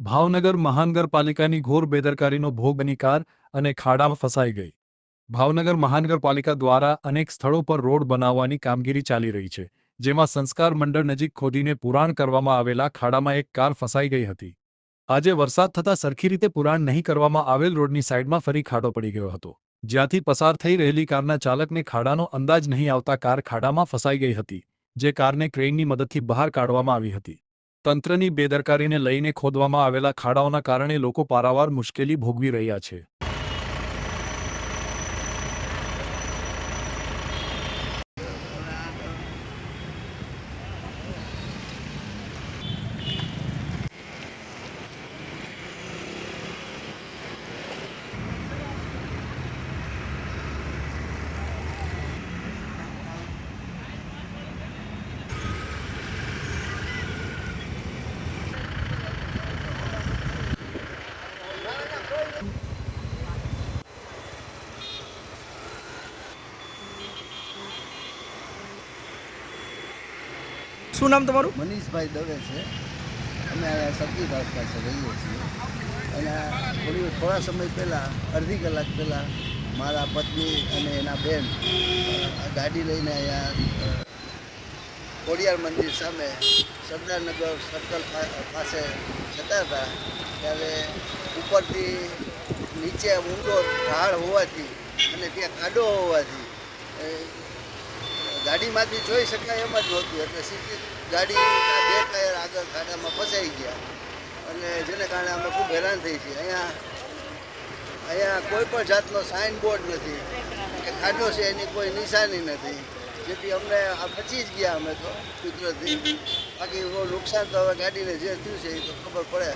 ભાવનગર મહાનગરપાલિકાની ઘોર બેદરકારીનો ભોગ બની કાર અને ખાડામાં ફસાઈ ગઈ. ભાવનગર મહાનગરપાલિકા દ્વારા અનેક સ્થળો પર રોડ બનાવવાની કામગીરી ચાલી રહી છે, જેમાં સંસ્કાર મંડળ નજીક ખોદીને પુરાણ કરવામાં આવેલા ખાડામાં એક કાર ફસાઈ ગઈ હતી. આજે વરસાદ થતાં સરખી રીતે પુરાણ નહીં કરવામાં આવેલ રોડની સાઈડમાં ફરી ખાડો પડી ગયો હતો, જ્યાંથી પસાર થઈ રહેલી કારના ચાલકને ખાડાનો અંદાજ નહીં આવતા કાર ખાડામાં ફસાઈ ગઈ હતી, જે કારને ક્રેનની મદદથી બહાર કાઢવામાં આવી હતી. તંત્રની બેદરકારીને લઈને ખોદવામાં આવેલા ખાડાઓના કારણે લોકો પારાવાર મુશ્કેલી ભોગવી રહ્યા છે. શું નામ તમારું? મનીષભાઈ દવે છે. અમે અહીંયા સરકી ઘાસ પાસે રહીએ છીએ અને થોડા સમય પહેલાં અડધી કલાક પહેલાં મારા પત્ની અને એના બેન ગાડી લઈને અહીંયા ખોડિયાર મંદિર સામે સરદારનગર સર્કલ પાસે જતા હતા, ત્યારે ઉપરથી નીચે ઊંડો ઢાળ હોવાથી અને ત્યાં ખાડો હોવાથી ગાડીમાંથી જોઈ શકાય એમ જ નહોતું, એટલે સીધી ગાડીના બે ટાયર આગળ ખાડામાં ફસાઈ ગયા અને જેને કારણે અમે ખૂબ હેરાન થઈ છીએ. અહીંયા કોઈ પણ જાતનો સાઇન બોર્ડ નથી કે ખાડો છે એની કોઈ નિશાની નથી, જેથી અમને આ બચી જ ગયા અમે તો કુદરતી. બાકી નુકસાન તો હવે ગાડીને જે થયું છે એ તો ખબર પડે.